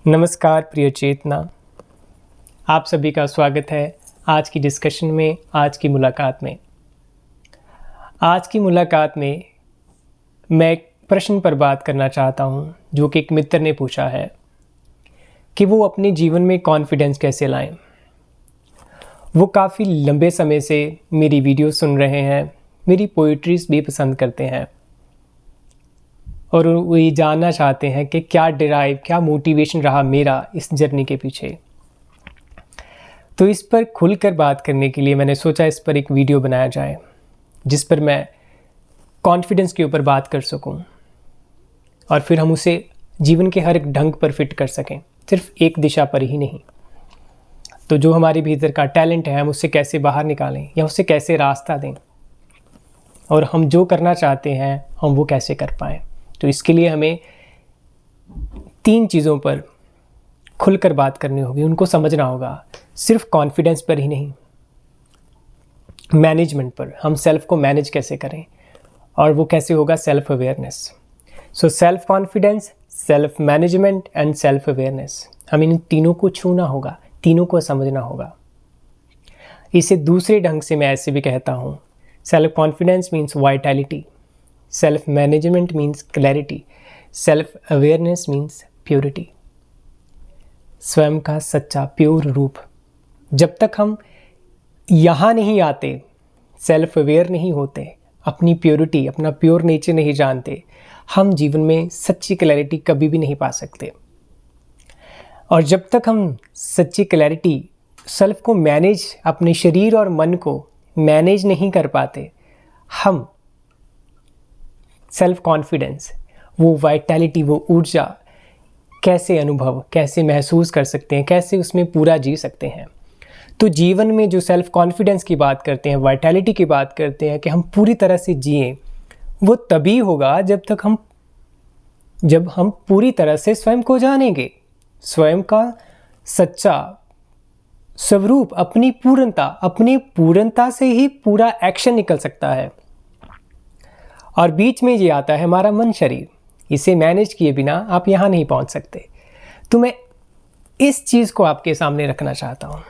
नमस्कार प्रिय चेतना, आप सभी का स्वागत है आज की डिस्कशन में, आज की मुलाकात में। आज की मुलाकात में मैं एक प्रश्न पर बात करना चाहता हूँ जो कि एक मित्र ने पूछा है कि वो अपने जीवन में कॉन्फिडेंस कैसे लाएं। वो काफ़ी लंबे समय से मेरी वीडियो सुन रहे हैं, मेरी पोइट्रीज भी पसंद करते हैं और वो ये जानना चाहते हैं कि क्या मोटिवेशन रहा मेरा इस जर्नी के पीछे। तो इस पर खुलकर बात करने के लिए मैंने सोचा इस पर एक वीडियो बनाया जाए जिस पर मैं कॉन्फिडेंस के ऊपर बात कर सकूं और फिर हम उसे जीवन के हर एक ढंग पर फिट कर सकें, सिर्फ एक दिशा पर ही नहीं। तो जो हमारे भीतर का टैलेंट है हम उससे कैसे बाहर निकालें या उससे कैसे रास्ता दें, और हम जो करना चाहते हैं हम वो कैसे कर पाएँ। तो इसके लिए हमें 3 चीज़ों पर खुलकर बात करनी होगी, उनको समझना होगा। सिर्फ कॉन्फिडेंस पर ही नहीं, मैनेजमेंट पर, हम सेल्फ को मैनेज कैसे करें और वो कैसे होगा, self awareness. So self confidence, self management and self awareness, हम इन तीनों को छूना होगा, तीनों को समझना होगा। इसे दूसरे ढंग से मैं ऐसे भी कहता हूँ, self confidence means vitality, self management means clarity, self awareness means purity, स्वयं का सच्चा प्योर रूप। जब तक हम यहाँ नहीं आते, सेल्फ अवेयर नहीं होते, अपनी प्योरिटी, अपना प्योर नेचर नहीं जानते, हम जीवन में सच्ची क्लैरिटी कभी भी नहीं पा सकते। और जब तक हम सच्ची क्लैरिटी, सेल्फ को मैनेज, अपने शरीर और मन को मैनेज नहीं कर पाते, हम सेल्फ कॉन्फिडेंस, वो वाइटैलिटी, वो ऊर्जा कैसे अनुभव, कैसे महसूस कर सकते हैं, कैसे उसमें पूरा जी सकते हैं। तो जीवन में जो सेल्फ कॉन्फिडेंस की बात करते हैं, वाइटैलिटी की बात करते हैं कि हम पूरी तरह से जिएं, वो तभी होगा जब हम पूरी तरह से स्वयं को जानेंगे, स्वयं का सच्चा स्वरूप, अपनी पूर्णता से ही पूरा एक्शन निकल सकता है। और बीच में ये आता है हमारा मन शरीर, इसे मैनेज किए बिना आप यहाँ नहीं पहुँच सकते। तो मैं इस चीज़ को आपके सामने रखना चाहता हूँ।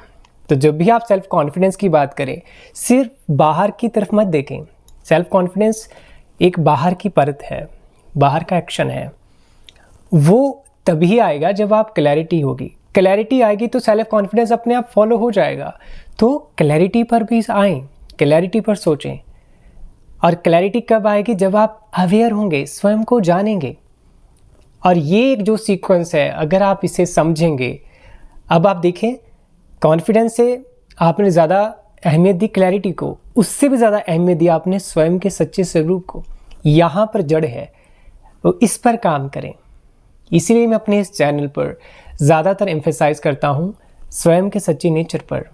तो जब भी आप सेल्फ कॉन्फिडेंस की बात करें, सिर्फ बाहर की तरफ मत देखें। सेल्फ कॉन्फिडेंस एक बाहर की परत है, बाहर का एक्शन है। वो तभी आएगा जब आप क्लैरिटी होगी, क्लैरिटी आएगी तो सेल्फ कॉन्फिडेंस अपने आप फॉलो हो जाएगा। तो क्लैरिटी पर भी आएँ, क्लैरिटी पर सोचें। और क्लैरिटी कब आएगी, जब आप अवेयर होंगे, स्वयं को जानेंगे। और ये एक जो सीक्वेंस है, अगर आप इसे समझेंगे, अब आप देखें, कॉन्फिडेंस से आपने ज़्यादा अहमियत दी क्लैरिटी को, उससे भी ज़्यादा अहमियत दी आपने स्वयं के सच्चे स्वरूप को। यहाँ पर जड़ है, तो इस पर काम करें। इसीलिए मैं अपने इस चैनल पर ज़्यादातर एम्फेसाइज करता हूँ स्वयं के सच्चे नेचर पर।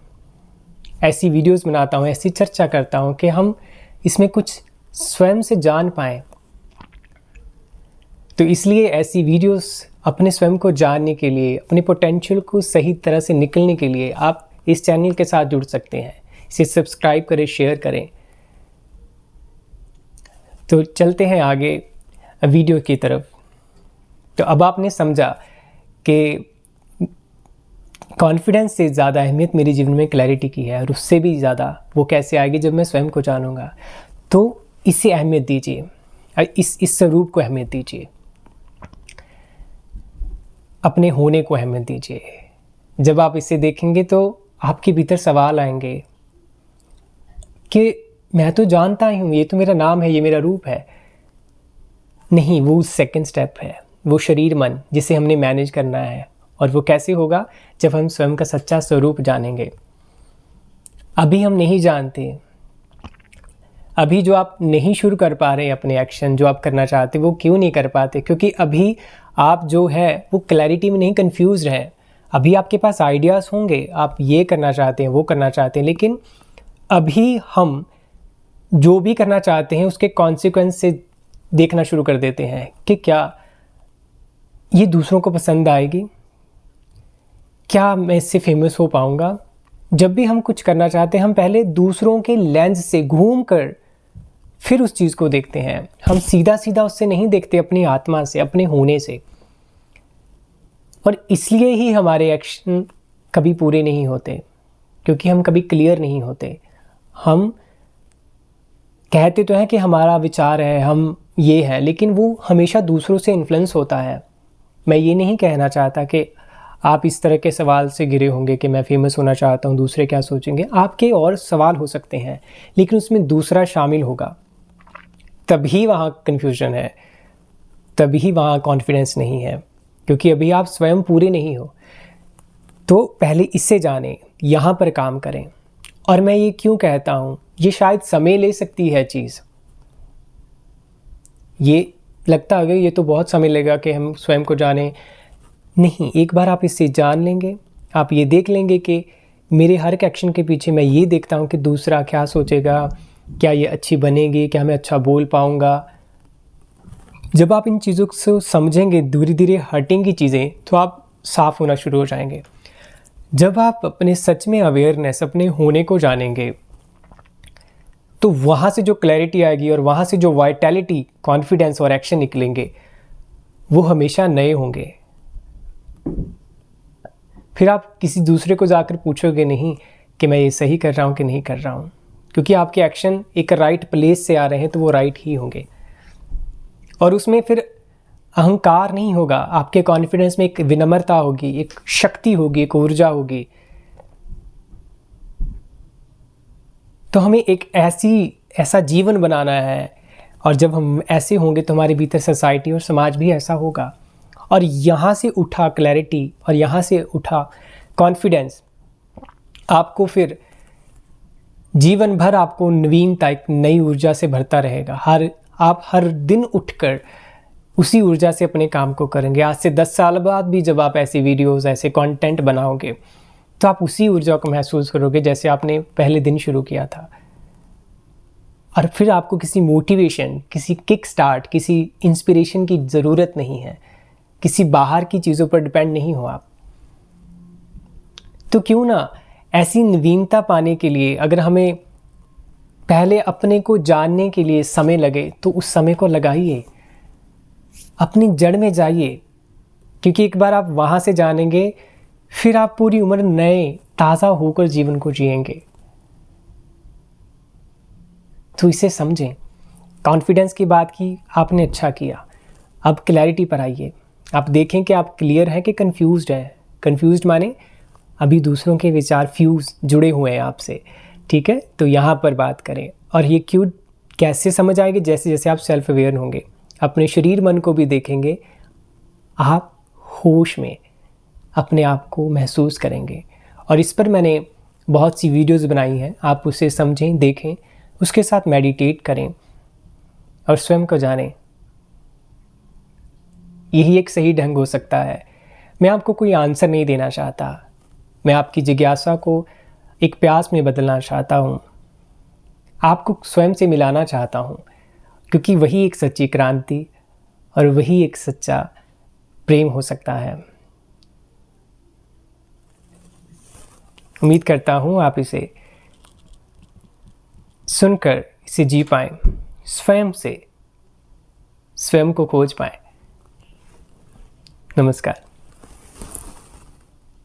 ऐसी वीडियोस बनाता हूँ, ऐसी चर्चा करता हूँ कि हम इसमें कुछ स्वयं से जान पाएँ। तो इसलिए ऐसी वीडियोस अपने स्वयं को जानने के लिए, अपने पोटेंशियल को सही तरह से निकलने के लिए आप इस चैनल के साथ जुड़ सकते हैं। इसे सब्सक्राइब करें, शेयर करें। तो चलते हैं आगे वीडियो की तरफ। तो अब आपने समझा कि कॉन्फिडेंस से ज़्यादा अहमियत मेरे जीवन में क्लैरिटी की है, और उससे भी ज़्यादा वो कैसे आएगी, जब मैं स्वयं को जानूंगा। तो इसे अहमियत दीजिए, इस स्वरूप को अहमियत दीजिए, अपने होने को अहमियत दीजिए। जब आप इसे देखेंगे तो आपके भीतर सवाल आएंगे कि मैं तो जानता ही हूँ, ये तो मेरा नाम है, ये मेरा रूप है। नहीं, वो सेकंड स्टेप है, वो शरीर मन जिसे हमने मैनेज करना है। और वो कैसे होगा, जब हम स्वयं का सच्चा स्वरूप जानेंगे। अभी हम नहीं जानते, अभी जो आप नहीं शुरू कर पा रहे हैं अपने एक्शन, जो आप करना चाहते वो क्यों नहीं कर पाते, क्योंकि अभी आप जो है वो क्लैरिटी में नहीं, कंफ्यूज हैं। अभी आपके पास आइडियाज़ होंगे, आप ये करना चाहते हैं, वो करना चाहते हैं, लेकिन अभी हम जो भी करना चाहते हैं उसके कॉन्सिक्वेंस से देखना शुरू कर देते हैं कि क्या ये दूसरों को पसंद आएगी, क्या मैं इससे फेमस हो पाऊँगा। जब भी हम कुछ करना चाहते हैं, हम पहले दूसरों के लेंस से घूम कर फिर उस चीज़ को देखते हैं। हम सीधा सीधा उससे नहीं देखते, अपनी आत्मा से, अपने होने से। और इसलिए ही हमारे एक्शन कभी पूरे नहीं होते, क्योंकि हम कभी क्लियर नहीं होते। हम कहते तो हैं कि हमारा विचार है, हम ये है, लेकिन वो हमेशा दूसरों से इन्फ्लुएंस होता है। मैं ये नहीं कहना चाहता कि आप इस तरह के सवाल से घिरे होंगे कि मैं फेमस होना चाहता हूँ, दूसरे क्या सोचेंगे। आपके और सवाल हो सकते हैं, लेकिन उसमें दूसरा शामिल होगा, तभी वहाँ कन्फ्यूजन है, तभी वहाँ कॉन्फिडेंस नहीं है, क्योंकि अभी आप स्वयं पूरे नहीं हो। तो पहले इससे जानें, यहाँ पर काम करें। और मैं ये क्यों कहता हूँ, ये शायद समय ले सकती है चीज़। ये लगता है ये तो बहुत समय लगेगा कि हम स्वयं को जानें। नहीं, एक बार आप इससे जान लेंगे, आप ये देख लेंगे कि मेरे हर एक एक्शन के पीछे मैं ये देखता हूँ कि दूसरा क्या सोचेगा, क्या ये अच्छी बनेगी, क्या मैं अच्छा बोल पाऊँगा। जब आप इन चीज़ों को समझेंगे, धीरे धीरे हटेंगी चीज़ें, तो आप साफ़ होना शुरू हो जाएंगे। जब आप अपने सच में अवेयरनेस, अपने होने को जानेंगे, तो वहाँ से जो क्लैरिटी आएगी और वहाँ से जो वाइटैलिटी, कॉन्फिडेंस और एक्शन निकलेंगे, वो हमेशा नए होंगे। फिर आप किसी दूसरे को जाकर पूछोगे नहीं कि मैं ये सही कर रहा हूँ कि नहीं कर रहा हूँ, क्योंकि आपके एक्शन एक राइट प्लेस से आ रहे हैं, तो वो राइट ही होंगे। और उसमें फिर अहंकार नहीं होगा, आपके कॉन्फिडेंस में एक विनम्रता होगी, एक शक्ति होगी, एक ऊर्जा होगी। तो हमें एक ऐसा जीवन बनाना है, और जब हम ऐसे होंगे तो हमारे भीतर सोसाइटी और समाज भी ऐसा होगा। और यहाँ से उठा क्लैरिटी और यहाँ से उठा कॉन्फिडेंस आपको फिर जीवन भर आपको नवीनता, एक नई ऊर्जा से भरता रहेगा। आप हर दिन उठकर उसी ऊर्जा से अपने काम को करेंगे। आज से 10 साल बाद भी जब आप ऐसी वीडियोस, ऐसे कंटेंट बनाओगे, तो आप उसी ऊर्जा को महसूस करोगे जैसे आपने पहले दिन शुरू किया था। और फिर आपको किसी मोटिवेशन, किसी किक स्टार्ट, किसी इंस्पिरेशन की ज़रूरत नहीं है, किसी बाहर की चीज़ों पर डिपेंड नहीं हो आप। तो क्यों ना ऐसी नवीनता पाने के लिए, अगर हमें पहले अपने को जानने के लिए समय लगे, तो उस समय को लगाइए, अपनी जड़ में जाइए, क्योंकि एक बार आप वहाँ से जानेंगे, फिर आप पूरी उम्र नए ताज़ा होकर जीवन को जिएंगे। तो इसे समझें। कॉन्फिडेंस की बात की आपने, अच्छा किया। अब क्लैरिटी पर आइए। आप देखें कि आप क्लियर हैं कि कंफ्यूज्ड हैं। कंफ्यूज्ड माने अभी दूसरों के विचार फ्यूज जुड़े हुए हैं आपसे, ठीक है। तो यहाँ पर बात करें। और ये क्यों कैसे समझ आएगी, जैसे जैसे आप सेल्फ अवेयर होंगे, अपने शरीर मन को भी देखेंगे, आप होश में अपने आप को महसूस करेंगे। और इस पर मैंने बहुत सी वीडियोस बनाई हैं, आप उसे समझें, देखें, उसके साथ मेडिटेट करें और स्वयं को जानें। यही एक सही ढंग हो सकता है। मैं आपको कोई आंसर नहीं देना चाहता, मैं आपकी जिज्ञासा को एक प्यास में बदलना चाहता हूँ, आपको स्वयं से मिलाना चाहता हूँ, क्योंकि वही एक सच्ची क्रांति और वही एक सच्चा प्रेम हो सकता है। उम्मीद करता हूँ आप इसे सुनकर इसे जी पाएं, स्वयं से स्वयं को खोज पाएं। नमस्कार।